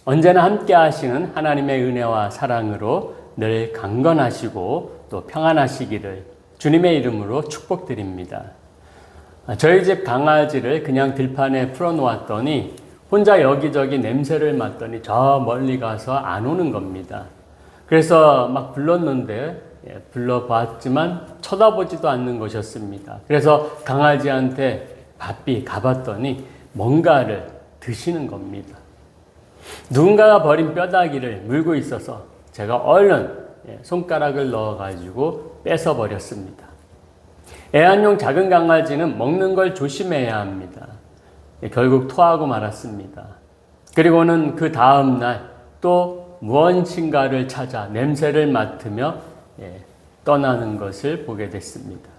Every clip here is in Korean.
언제나 함께 하시는 하나님의 은혜와 사랑으로 늘 강건하시고 또 평안하시기를 주님의 이름으로 축복드립니다. 저희 집 강아지를 그냥 들판에 풀어놓았더니 혼자 여기저기 냄새를 맡더니 저 멀리 가서 안 오는 겁니다. 그래서 막 불렀는데 불러봤지만 쳐다보지도 않는 것이었습니다. 그래서 강아지한테 바삐 가봤더니 뭔가를 드시는 겁니다. 누군가가 버린 뼈다귀를 물고 있어서 제가 얼른 손가락을 넣어가지고 뺏어버렸습니다. 애완용 작은 강아지는 먹는 걸 조심해야 합니다. 결국 토하고 말았습니다. 그리고는 그 다음 날 또 무언가를 찾아 냄새를 맡으며 떠나는 것을 보게 됐습니다.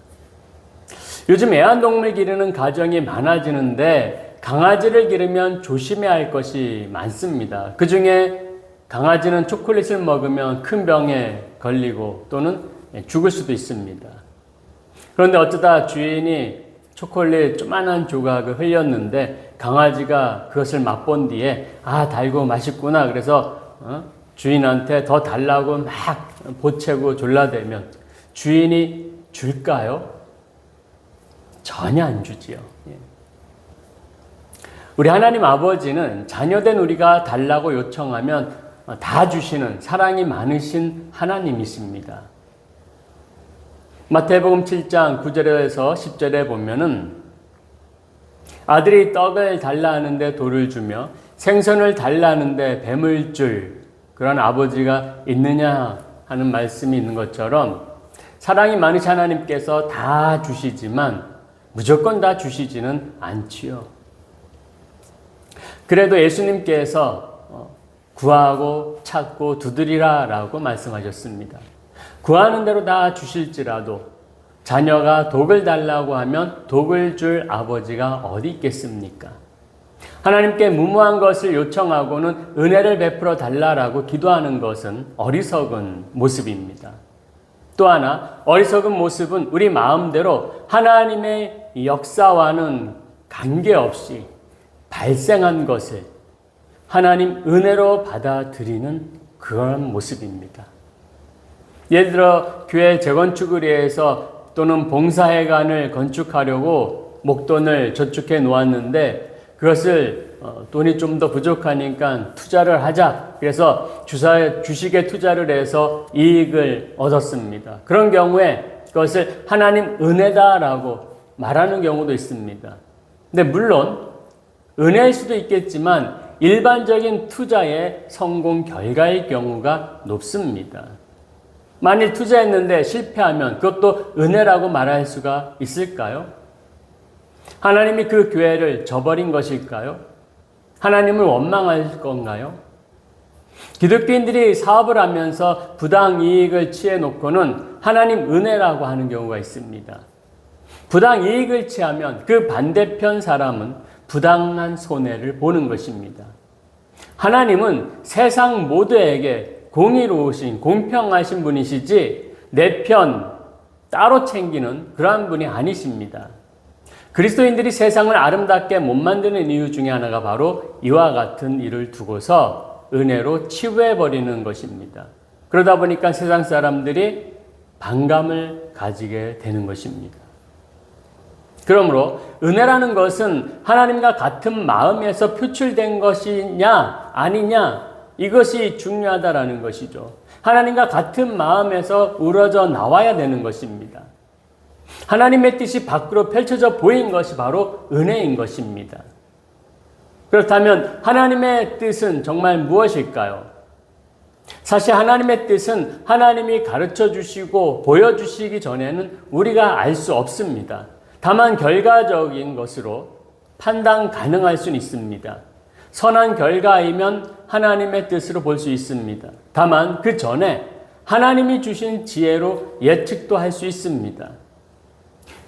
요즘 애완동물 기르는 가정이 많아지는데 강아지를 기르면 조심해야 할 것이 많습니다. 그 중에 강아지는 초콜릿을 먹으면 큰 병에 걸리고 또는 죽을 수도 있습니다. 그런데 어쩌다 주인이 초콜릿 조그만한 조각을 흘렸는데 강아지가 그것을 맛본 뒤에 달고 맛있구나 그래서 주인한테 더 달라고 막 보채고 졸라대면 주인이 줄까요? 전혀 안 주지요. 우리 하나님 아버지는 자녀된 우리가 달라고 요청하면 다 주시는 사랑이 많으신 하나님이십니다. 마태복음 7장 9절에서 10절에 보면은 아들이 떡을 달라 하는데 돌을 주며 생선을 달라 하는데 뱀을 줄 그런 아버지가 있느냐 하는 말씀이 있는 것처럼 사랑이 많으신 하나님께서 다 주시지만 무조건 다 주시지는 않지요. 그래도 예수님께서 구하고 찾고 두드리라 라고 말씀하셨습니다. 구하는 대로 다 주실지라도 자녀가 독을 달라고 하면 독을 줄 아버지가 어디 있겠습니까? 하나님께 무모한 것을 요청하고는 은혜를 베풀어 달라라고 기도하는 것은 어리석은 모습입니다. 또 하나 어리석은 모습은 우리 마음대로 하나님의 역사와는 관계없이 발생한 것을 하나님 은혜로 받아들이는 그런 모습입니다. 예를 들어 교회 재건축을 위해서 또는 봉사회관을 건축하려고 목돈을 저축해 놓았는데 그것을 돈이 좀 더 부족하니까 투자를 하자. 그래서 주식에 투자를 해서 이익을 얻었습니다. 그런 경우에 그것을 하나님 은혜다라고 말하는 경우도 있습니다. 근데 물론 은혜일 수도 있겠지만 일반적인 투자의 성공 결과일 경우가 높습니다. 만일 투자했는데 실패하면 그것도 은혜라고 말할 수가 있을까요? 하나님이 그 교회를 저버린 것일까요? 하나님을 원망할 건가요? 기독교인들이 사업을 하면서 부당 이익을 취해 놓고는 하나님 은혜라고 하는 경우가 있습니다. 부당 이익을 취하면 그 반대편 사람은 부당한 손해를 보는 것입니다. 하나님은 세상 모두에게 공의로우신 공평하신 분이시지 내 편 따로 챙기는 그러한 분이 아니십니다. 그리스도인들이 세상을 아름답게 못 만드는 이유 중에 하나가 바로 이와 같은 일을 두고서 은혜로 치부해버리는 것입니다. 그러다 보니까 세상 사람들이 반감을 가지게 되는 것입니다. 그러므로 은혜라는 것은 하나님과 같은 마음에서 표출된 것이냐 아니냐 이것이 중요하다라는 것이죠. 하나님과 같은 마음에서 우러져 나와야 되는 것입니다. 하나님의 뜻이 밖으로 펼쳐져 보인 것이 바로 은혜인 것입니다. 그렇다면 하나님의 뜻은 정말 무엇일까요? 사실 하나님의 뜻은 하나님이 가르쳐 주시고 보여주시기 전에는 우리가 알 수 없습니다. 다만 결과적인 것으로 판단 가능할 수는 있습니다. 선한 결과이면 하나님의 뜻으로 볼 수 있습니다. 다만 그 전에 하나님이 주신 지혜로 예측도 할 수 있습니다.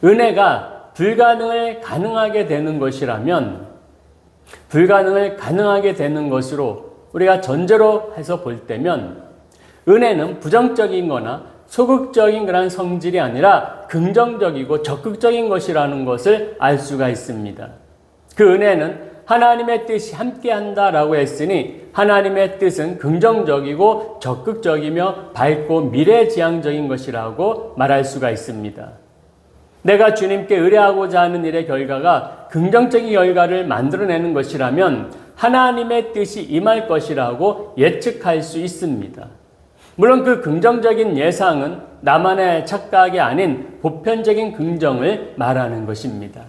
은혜가 불가능을 가능하게 되는 것이라면 불가능을 가능하게 되는 것으로 우리가 전제로 해서 볼 때면 은혜는 부정적인 거나 소극적인 그런 성질이 아니라 긍정적이고 적극적인 것이라는 것을 알 수가 있습니다. 그 은혜는 하나님의 뜻이 함께한다라고 했으니 하나님의 뜻은 긍정적이고 적극적이며 밝고 미래지향적인 것이라고 말할 수가 있습니다. 내가 주님께 의뢰하고자 하는 일의 결과가 긍정적인 결과를 만들어내는 것이라면 하나님의 뜻이 임할 것이라고 예측할 수 있습니다. 물론 그 긍정적인 예상은 나만의 착각이 아닌 보편적인 긍정을 말하는 것입니다.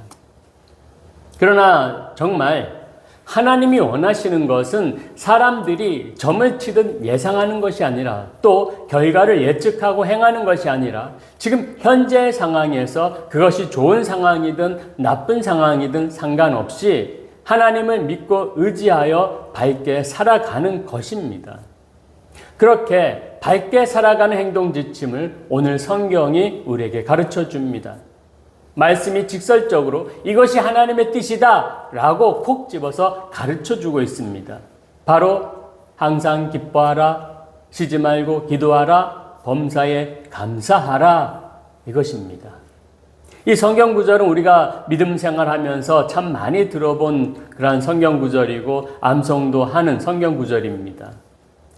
그러나 정말 하나님이 원하시는 것은 사람들이 점을 치듯 예상하는 것이 아니라 또 결과를 예측하고 행하는 것이 아니라 지금 현재 상황에서 그것이 좋은 상황이든 나쁜 상황이든 상관없이 하나님을 믿고 의지하여 밝게 살아가는 것입니다. 그렇게 밝게 살아가는 행동 지침을 오늘 성경이 우리에게 가르쳐 줍니다. 말씀이 직설적으로 이것이 하나님의 뜻이다 라고 콕 집어서 가르쳐주고 있습니다. 바로 항상 기뻐하라, 쉬지 말고 기도하라, 범사에 감사하라 이것입니다. 이 성경 구절은 우리가 믿음 생활하면서 참 많이 들어본 그러한 성경 구절이고 암송도 하는 성경 구절입니다.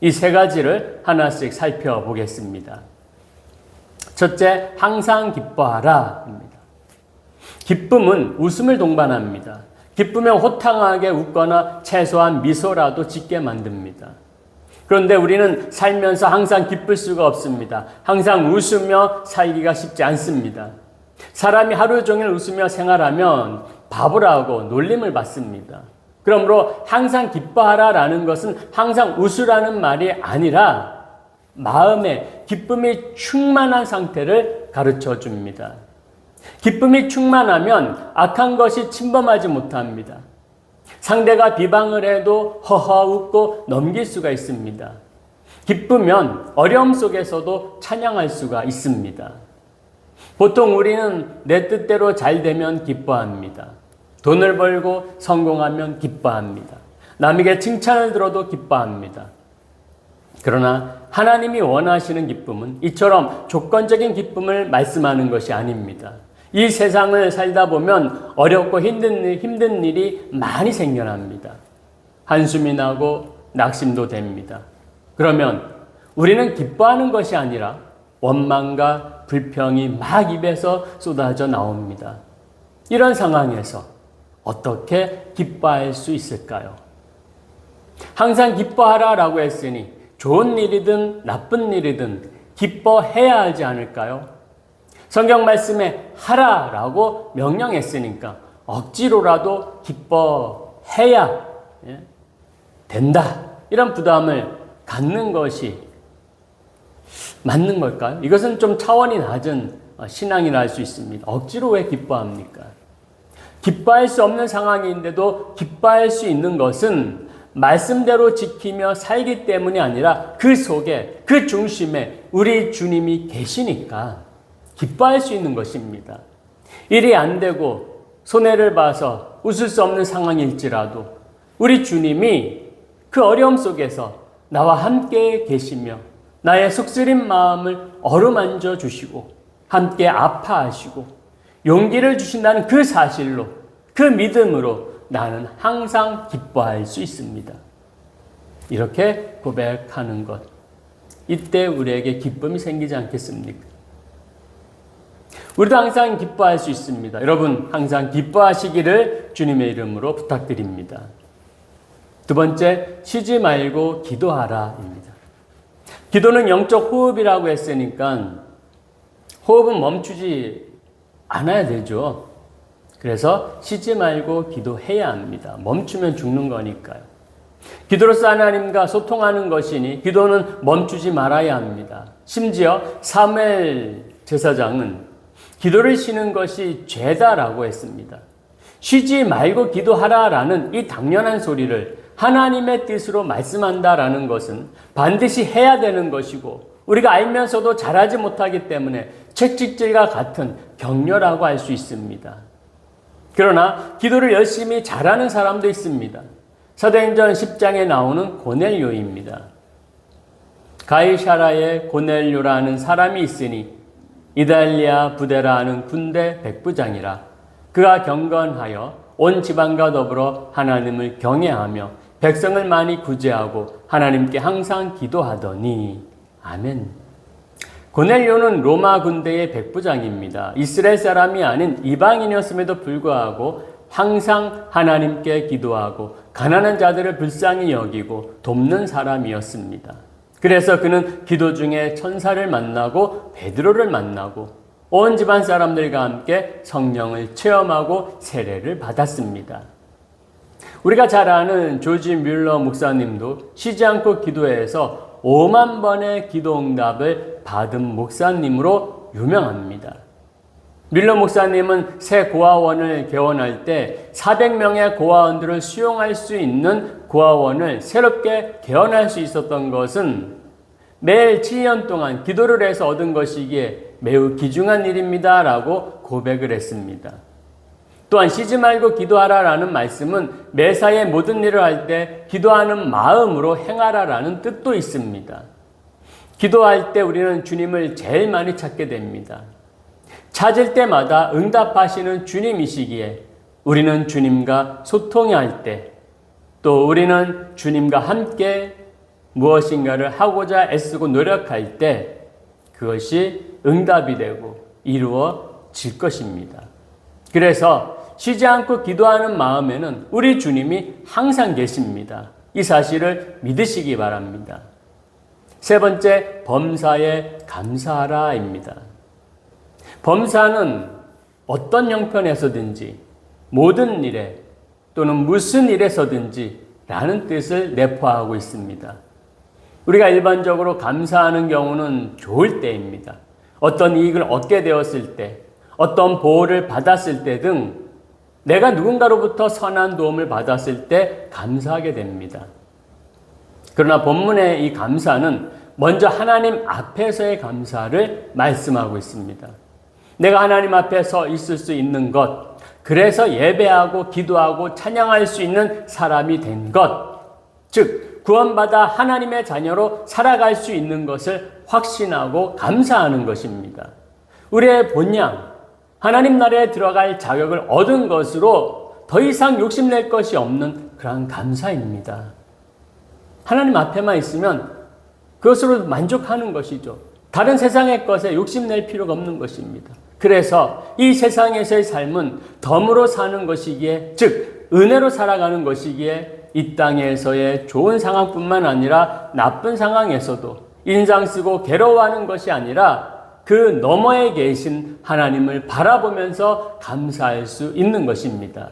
이 세 가지를 하나씩 살펴보겠습니다. 첫째, 항상 기뻐하라. 기쁨은 웃음을 동반합니다. 기쁘면 호탕하게 웃거나 최소한 미소라도 짓게 만듭니다. 그런데 우리는 살면서 항상 기쁠 수가 없습니다. 항상 웃으며 살기가 쉽지 않습니다. 사람이 하루 종일 웃으며 생활하면 바보라고 놀림을 받습니다. 그러므로 항상 기뻐하라라는 것은 항상 웃으라는 말이 아니라 마음에 기쁨이 충만한 상태를 가르쳐 줍니다. 기쁨이 충만하면 악한 것이 침범하지 못합니다. 상대가 비방을 해도 허허 웃고 넘길 수가 있습니다. 기쁘면 어려움 속에서도 찬양할 수가 있습니다. 보통 우리는 내 뜻대로 잘 되면 기뻐합니다. 돈을 벌고 성공하면 기뻐합니다. 남에게 칭찬을 들어도 기뻐합니다. 그러나 하나님이 원하시는 기쁨은 이처럼 조건적인 기쁨을 말씀하는 것이 아닙니다. 이 세상을 살다 보면 어렵고 힘든 일이 많이 생겨납니다. 한숨이 나고 낙심도 됩니다. 그러면 우리는 기뻐하는 것이 아니라 원망과 불평이 막 입에서 쏟아져 나옵니다. 이런 상황에서 어떻게 기뻐할 수 있을까요? 항상 기뻐하라라고 했으니 좋은 일이든 나쁜 일이든 기뻐해야 하지 않을까요? 성경 말씀에 하라라고 명령했으니까 억지로라도 기뻐해야 된다. 이런 부담을 갖는 것이 맞는 걸까요? 이것은 좀 차원이 낮은 신앙이라 할 수 있습니다. 억지로 왜 기뻐합니까? 기뻐할 수 없는 상황인데도 기뻐할 수 있는 것은 말씀대로 지키며 살기 때문이 아니라 그 속에, 그 중심에 우리 주님이 계시니까 기뻐할 수 있는 것입니다. 일이 안 되고 손해를 봐서 웃을 수 없는 상황일지라도 우리 주님이 그 어려움 속에서 나와 함께 계시며 나의 속쓰린 마음을 어루만져 주시고 함께 아파하시고 용기를 주신다는 그 사실로, 그 믿음으로 나는 항상 기뻐할 수 있습니다. 이렇게 고백하는 것, 이때 우리에게 기쁨이 생기지 않겠습니까? 우리도 항상 기뻐할 수 있습니다. 여러분 항상 기뻐하시기를 주님의 이름으로 부탁드립니다. 두 번째, 쉬지 말고 기도하라입니다. 기도는 영적 호흡이라고 했으니까 호흡은 멈추지 않아야 되죠. 그래서 쉬지 말고 기도해야 합니다. 멈추면 죽는 거니까요. 기도로서 하나님과 소통하는 것이니 기도는 멈추지 말아야 합니다. 심지어 사무엘 제사장은 기도를 쉬는 것이 죄다라고 했습니다. 쉬지 말고 기도하라라는 이 당연한 소리를 하나님의 뜻으로 말씀한다라는 것은 반드시 해야 되는 것이고 우리가 알면서도 잘하지 못하기 때문에 채찍질과 같은 격려라고 할 수 있습니다. 그러나 기도를 열심히 잘하는 사람도 있습니다. 사도행전 10장에 나오는 고넬료입니다. 가이사라에 고넬료라는 사람이 있으니 이달리아 부데라 하는 군대 백부장이라 그가 경건하여 온 집안과 더불어 하나님을 경외하며 백성을 많이 구제하고 하나님께 항상 기도하더니. 아멘. 고넬료는 로마 군대의 백부장입니다. 이스라엘 사람이 아닌 이방인이었음에도 불구하고 항상 하나님께 기도하고 가난한 자들을 불쌍히 여기고 돕는 사람이었습니다. 그래서 그는 기도 중에 천사를 만나고 베드로를 만나고 온 집안 사람들과 함께 성령을 체험하고 세례를 받았습니다. 우리가 잘 아는 조지 뮬러 목사님도 쉬지 않고 기도해서 5만 번의 기도 응답을 받은 목사님으로 유명합니다. 뮬러 목사님은 새 고아원을 개원할 때 400명의 고아원들을 수용할 수 있는 고아원을 새롭게 개원할 수 있었던 것은 매일 7년 동안 기도를 해서 얻은 것이기에 매우 귀중한 일입니다 라고 고백을 했습니다. 또한 쉬지 말고 기도하라라는 말씀은 매사에 모든 일을 할 때 기도하는 마음으로 행하라라는 뜻도 있습니다. 기도할 때 우리는 주님을 제일 많이 찾게 됩니다. 찾을 때마다 응답하시는 주님이시기에 우리는 주님과 소통할 때, 또 우리는 주님과 함께 무엇인가를 하고자 애쓰고 노력할 때 그것이 응답이 되고 이루어질 것입니다. 그래서 쉬지 않고 기도하는 마음에는 우리 주님이 항상 계십니다. 이 사실을 믿으시기 바랍니다. 세 번째, 범사에 감사하라입니다. 범사는 어떤 형편에서든지 모든 일에 또는 무슨 일에서든지 라는 뜻을 내포하고 있습니다. 우리가 일반적으로 감사하는 경우는 좋을 때입니다. 어떤 이익을 얻게 되었을 때, 어떤 보호를 받았을 때 등 내가 누군가로부터 선한 도움을 받았을 때 감사하게 됩니다. 그러나 본문의 이 감사는 먼저 하나님 앞에서의 감사를 말씀하고 있습니다. 내가 하나님 앞에 서 있을 수 있는 것, 그래서 예배하고 기도하고 찬양할 수 있는 사람이 된 것, 즉 구원받아 하나님의 자녀로 살아갈 수 있는 것을 확신하고 감사하는 것입니다. 우리의 본향, 하나님 나라에 들어갈 자격을 얻은 것으로 더 이상 욕심낼 것이 없는 그러한 감사입니다. 하나님 앞에만 있으면 그것으로 만족하는 것이죠. 다른 세상의 것에 욕심낼 필요가 없는 것입니다. 그래서 이 세상에서의 삶은 덤으로 사는 것이기에, 즉 은혜로 살아가는 것이기에 이 땅에서의 좋은 상황뿐만 아니라 나쁜 상황에서도 인상 쓰고 괴로워하는 것이 아니라 그 너머에 계신 하나님을 바라보면서 감사할 수 있는 것입니다.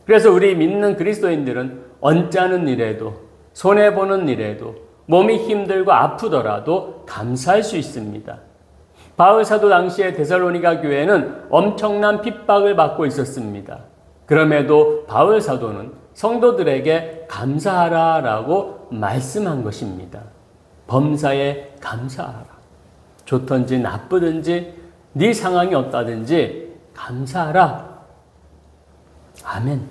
그래서 우리 믿는 그리스도인들은 언짢은 일에도 손해보는 일에도 몸이 힘들고 아프더라도 감사할 수 있습니다. 바울 사도 당시에 데살로니가 교회는 엄청난 핍박을 받고 있었습니다. 그럼에도 바울 사도는 성도들에게 감사하라라고 말씀한 것입니다. 범사에 감사하라. 좋든지 나쁘든지 네 상황이 어떠든지 감사하라. 아멘.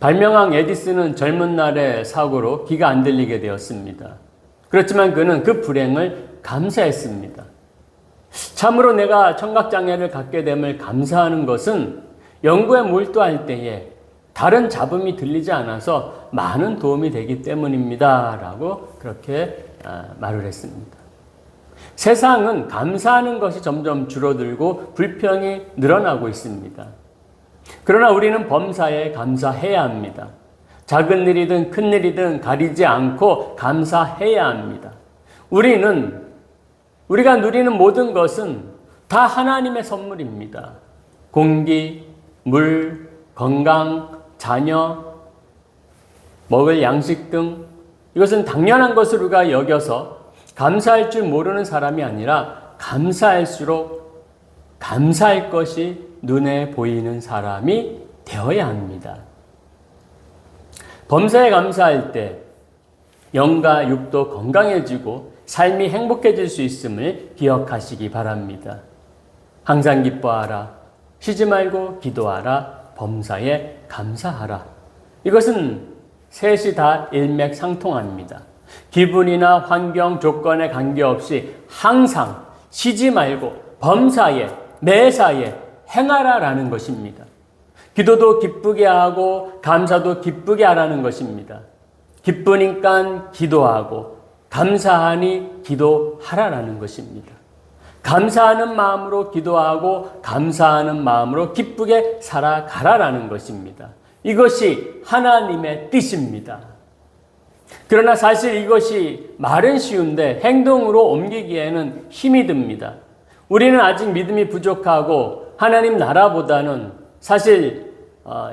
발명왕 에디슨은 젊은 날의 사고로 귀가 안 들리게 되었습니다. 그렇지만 그는 그 불행을 감사했습니다. 참으로 내가 청각장애를 갖게 됨을 감사하는 것은 연구에 몰두할 때에 다른 잡음이 들리지 않아서 많은 도움이 되기 때문입니다. 라고 그렇게 말을 했습니다. 세상은 감사하는 것이 점점 줄어들고 불평이 늘어나고 있습니다. 그러나 우리는 범사에 감사해야 합니다. 작은 일이든 큰 일이든 가리지 않고 감사해야 합니다. 우리가 누리는 모든 것은 다 하나님의 선물입니다. 공기, 물, 건강, 자녀, 먹을 양식 등 이것은 당연한 것으로 우리가 여겨서 감사할 줄 모르는 사람이 아니라 감사할수록 감사할 것이 눈에 보이는 사람이 되어야 합니다. 범사에 감사할 때 영과 육도 건강해지고 삶이 행복해질 수 있음을 기억하시기 바랍니다. 항상 기뻐하라. 쉬지 말고 기도하라. 범사에 감사하라. 이것은 셋이 다 일맥상통합니다. 기분이나 환경, 조건에 관계없이 항상 쉬지 말고 범사에, 매사에 행하라라는 것입니다. 기도도 기쁘게 하고 감사도 기쁘게 하라는 것입니다. 기쁘니까 기도하고 감사하니 기도하라라는 것입니다. 감사하는 마음으로 기도하고 감사하는 마음으로 기쁘게 살아가라라는 것입니다. 이것이 하나님의 뜻입니다. 그러나 사실 이것이 말은 쉬운데 행동으로 옮기기에는 힘이 듭니다. 우리는 아직 믿음이 부족하고 하나님 나라보다는 사실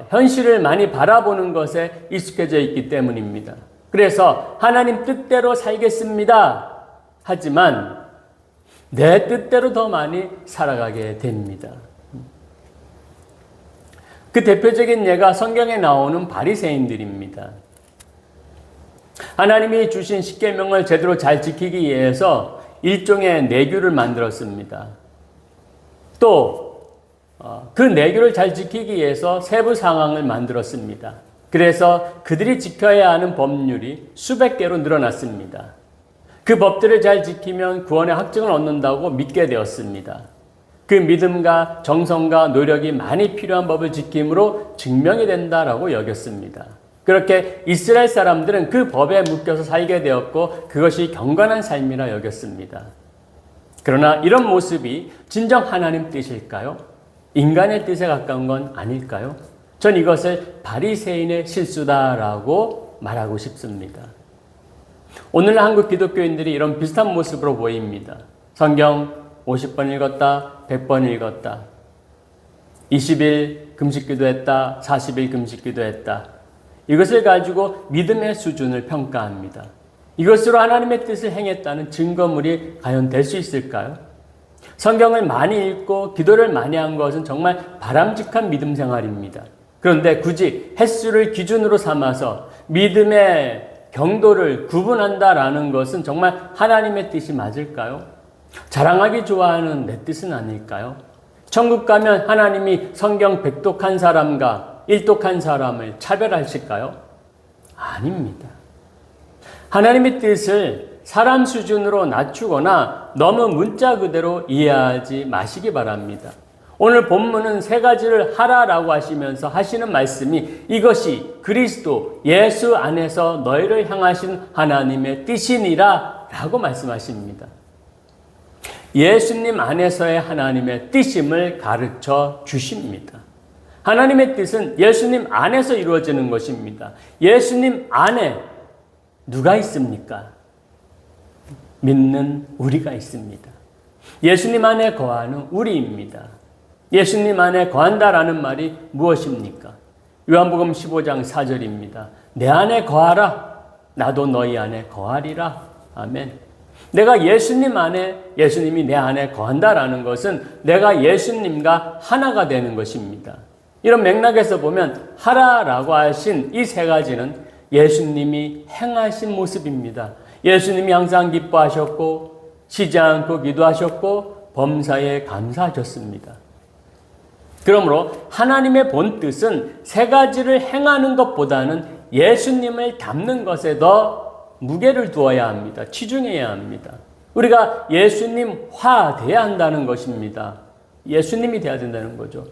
현실을 많이 바라보는 것에 익숙해져 있기 때문입니다. 그래서 하나님 뜻대로 살겠습니다. 하지만 내 뜻대로 더 많이 살아가게 됩니다. 그 대표적인 예가 성경에 나오는 바리새인들입니다. 하나님이 주신 십계명을 제대로 잘 지키기 위해서 일종의 내규를 만들었습니다. 또 그 내규를 잘 지키기 위해서 세부 상황을 만들었습니다. 그래서 그들이 지켜야 하는 법률이 수백 개로 늘어났습니다. 그 법들을 잘 지키면 구원의 확증을 얻는다고 믿게 되었습니다. 그 믿음과 정성과 노력이 많이 필요한 법을 지킴으로 증명이 된다라고 여겼습니다. 그렇게 이스라엘 사람들은 그 법에 묶여서 살게 되었고 그것이 경건한 삶이라 여겼습니다. 그러나 이런 모습이 진정 하나님 뜻일까요? 인간의 뜻에 가까운 건 아닐까요? 전 이것을 바리새인의 실수다라고 말하고 싶습니다. 오늘날 한국 기독교인들이 이런 비슷한 모습으로 보입니다. 성경 50번 읽었다, 100번 읽었다. 20일 금식기도했다, 40일 금식기도했다. 이것을 가지고 믿음의 수준을 평가합니다. 이것으로 하나님의 뜻을 행했다는 증거물이 과연 될 수 있을까요? 성경을 많이 읽고 기도를 많이 한 것은 정말 바람직한 믿음 생활입니다. 그런데 굳이 횟수를 기준으로 삼아서 믿음의 경도를 구분한다라는 것은 정말 하나님의 뜻이 맞을까요? 자랑하기 좋아하는 내 뜻은 아닐까요? 천국 가면 하나님이 성경 100독한 사람과 1독한 사람을 차별하실까요? 아닙니다. 하나님의 뜻을 사람 수준으로 낮추거나 너무 문자 그대로 이해하지 마시기 바랍니다. 오늘 본문은 세 가지를 하라라고 하시면서 하시는 말씀이 이것이 그리스도 예수 안에서 너희를 향하신 하나님의 뜻이니라 라고 말씀하십니다. 예수님 안에서의 하나님의 뜻임을 가르쳐 주십니다. 하나님의 뜻은 예수님 안에서 이루어지는 것입니다. 예수님 안에 누가 있습니까? 믿는 우리가 있습니다. 예수님 안에 거하는 우리입니다. 예수님 안에 거한다라는 말이 무엇입니까? 요한복음 15장 4절입니다. 내 안에 거하라. 나도 너희 안에 거하리라. 아멘. 내가 예수님 안에, 예수님이 내 안에 거한다라는 것은 내가 예수님과 하나가 되는 것입니다. 이런 맥락에서 보면 하라라고 하신 이 세 가지는 예수님이 행하신 모습입니다. 예수님이 항상 기뻐하셨고 쉬지 않고 기도하셨고 범사에 감사하셨습니다. 그러므로 하나님의 본 뜻은 세 가지를 행하는 것보다는 예수님을 닮는 것에 더 무게를 두어야 합니다. 치중해야 합니다. 우리가 예수님화 돼야 한다는 것입니다. 예수님이 돼야 된다는 거죠.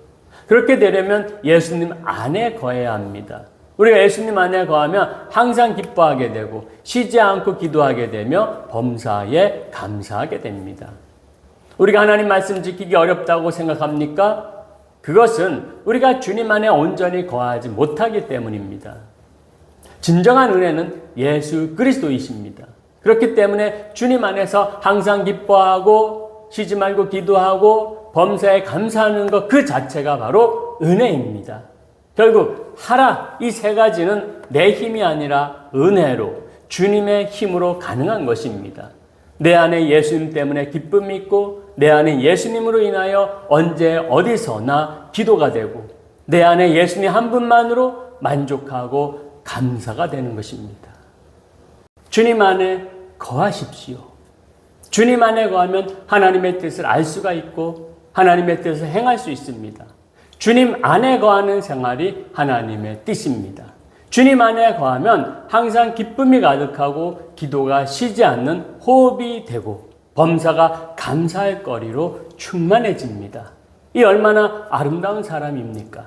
그렇게 되려면 예수님 안에 거해야 합니다. 우리가 예수님 안에 거하면 항상 기뻐하게 되고 쉬지 않고 기도하게 되며 범사에 감사하게 됩니다. 우리가 하나님 말씀 지키기 어렵다고 생각합니까? 그것은 우리가 주님 안에 온전히 거하지 못하기 때문입니다. 진정한 은혜는 예수 그리스도이십니다. 그렇기 때문에 주님 안에서 항상 기뻐하고 쉬지 말고 기도하고 범사에 감사하는 것 그 자체가 바로 은혜입니다. 결국 하라 이 세 가지는 내 힘이 아니라 은혜로 주님의 힘으로 가능한 것입니다. 내 안에 예수님 때문에 기쁨이 있고 내 안에 예수님으로 인하여 언제 어디서나 기도가 되고 내 안에 예수님 한 분만으로 만족하고 감사가 되는 것입니다. 주님 안에 거하십시오. 주님 안에 거하면 하나님의 뜻을 알 수가 있고 하나님의 뜻을 행할 수 있습니다. 주님 안에 거하는 생활이 하나님의 뜻입니다. 주님 안에 거하면 항상 기쁨이 가득하고 기도가 쉬지 않는 호흡이 되고 범사가 감사할 거리로 충만해집니다. 이 얼마나 아름다운 사람입니까?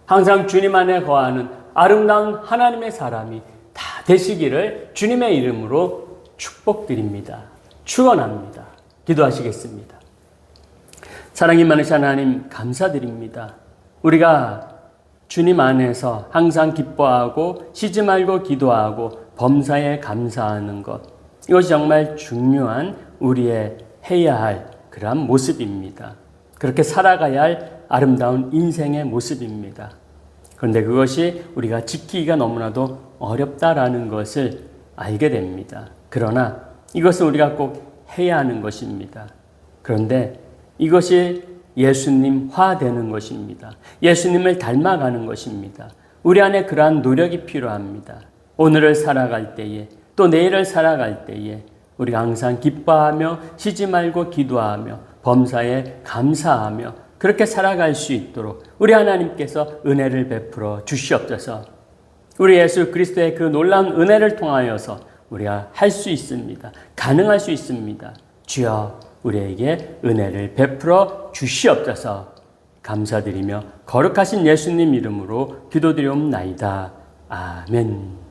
항상 주님 안에 거하는 아름다운 하나님의 사람이 다 되시기를 주님의 이름으로 축복드립니다. 축원합니다. 기도하시겠습니다. 사랑이 많으신 하나님 감사드립니다. 우리가 주님 안에서 항상 기뻐하고 쉬지 말고 기도하고 범사에 감사하는 것, 이것이 정말 중요한 우리의 해야 할 그러한 모습입니다. 그렇게 살아가야 할 아름다운 인생의 모습입니다. 그런데 그것이 우리가 지키기가 너무나도 어렵다라는 것을 알게 됩니다. 그러나 이것은 우리가 꼭 해야 하는 것입니다. 그런데 이것이 예수님화 되는 것입니다. 예수님을 닮아가는 것입니다. 우리 안에 그러한 노력이 필요합니다. 오늘을 살아갈 때에 또 내일을 살아갈 때에 우리가 항상 기뻐하며 쉬지 말고 기도하며 범사에 감사하며 그렇게 살아갈 수 있도록 우리 하나님께서 은혜를 베풀어 주시옵소서. 우리 예수 그리스도의 그 놀라운 은혜를 통하여서 우리가 할 수 있습니다. 가능할 수 있습니다. 주여 우리에게 은혜를 베풀어 주시옵소서. 감사드리며 거룩하신 예수님 이름으로 기도드리옵나이다. 아멘.